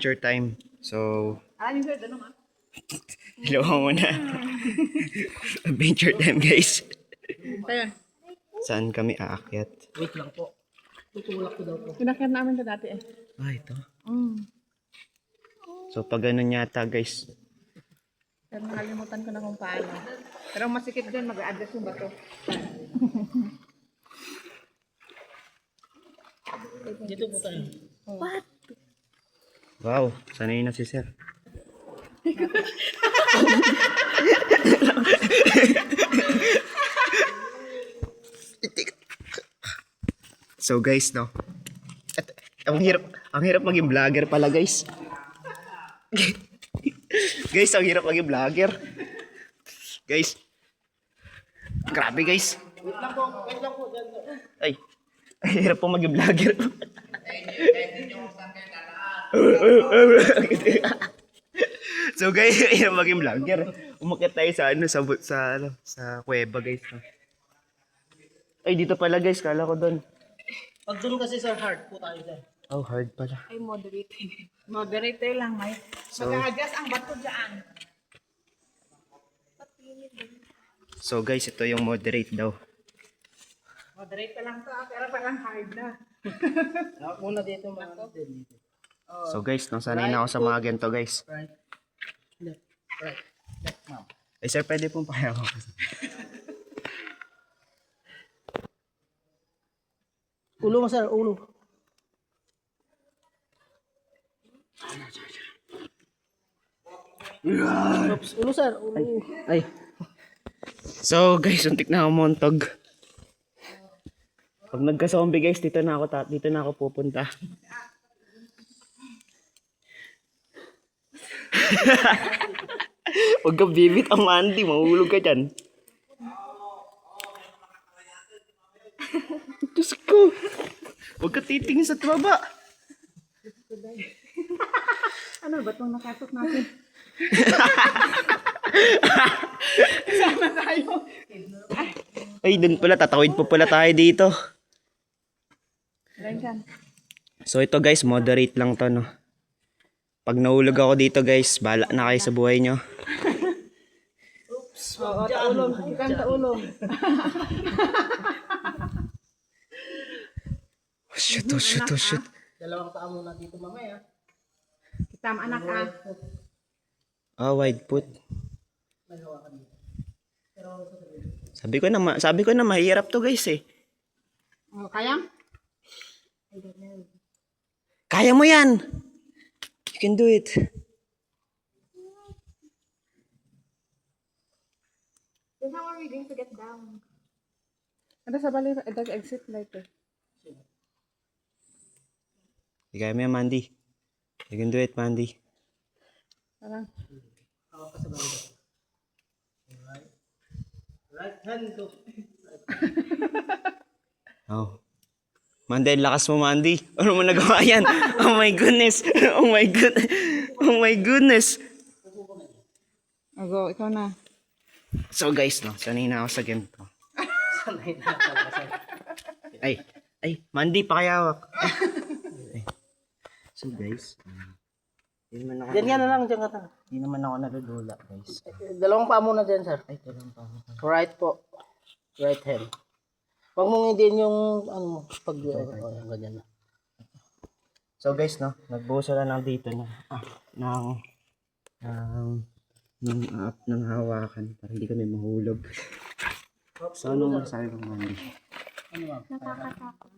Adventure time. So, Alam sir, ano nga? hello muna. Adventure time, guys. Ayun. Saan kami aakyat? Wait lang po. Tutulak ko daw po. Pinakyan namin ito dati eh. Ah, ito. Mm. So, pag ganun yata, guys. Pero nakalimutan ko na kung paano. Pero masikip din, mag-a-adjust yung bato. Dito po tayo. What? Wow, sanay na si sir. So guys, no. Ang hirap maging vlogger pala, guys. Guys, ang hirap maging vlogger. Guys. Grabe, guys. Wait lang po. Wait lang po. Ay. Ang hirap po maging vlogger. So guys, hirap maging vlogger. Umakyat tayo sa sa kuweba, guys. Ay, dito pala, guys. Kala ko doon. Pag doon kasi sir, hard po tayo sir. Oh, hard pala. Ay, moderate. Moderate lang, may. Mag-a-adjust ang bato dyan. So guys, ito yung moderate daw. Moderate lang to, pero parang hard na. Muna dito mga dito. So guys, nasanay na ako sa mga ganito, guys. Right. Left. Right. Left, ma'am. Ay sir, pwede pong pakiawa. Ulo mo sir, ulo. Oops, ulo sir, ulo. Ay. So guys, untik na ako montog. Pag nagka-zombie, guys, dito na ako pupunta. Huwag ka bibit ang Mandy, mahulog ka dyan. Diyos ko. Huwag ka titingin sa baba. Ano ba itong nakasok natin? Sama tayo. Ay, dun pala, tatawid po pala tayo dito. Ganyan. So ito guys, moderate lang to, no. Pag nahulog ako dito, guys, bahala na kayo sa buhay nyo. Oo, taulong. Ikang taulong. Oh, shoot, oh, shoot, oh, shoot. Dalawang paa muna dito mamaya. Kita anak ah. Ah, wide foot. May hawakan dito. Pero Sabi ko na mahirap to, guys, eh. Oh, kaya? Kaya mo yan. You can do it. Then how are we going to get down? Ano sa bali? Ito exit light eh. Kaya mo yan, Mandy. You can do it, Mandy. Parang. hawak ka sa balido. Right. Right hand to. Oh. Mandy, lakas mo, Mandy. Ano mo nagawa yan? Oh my goodness. Oh my goodness. Oh my goodness. Oh, go. Ikaw na. So guys, no, sanay na ako sa ganito. Sanay na talaga sir. Ay, Mandy, pakiyawak. Ay. So guys, Diyan na lang, diyan ka na. Hindi naman ako nalulula, guys. Dalawang paa muna dyan sir. Ay, talang pa ako. Right po. Right hand. Huwag mong hindi yung ano, pag ganyan na. So guys, no, nagbuso lang ng dito na ng hawakan para hindi kami mahulog. So ano masabi ko, Mandy? Ano ma'am? Nakakatakot.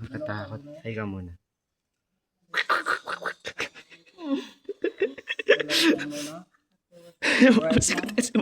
Nakatakot. Ay ka muna. Right hand.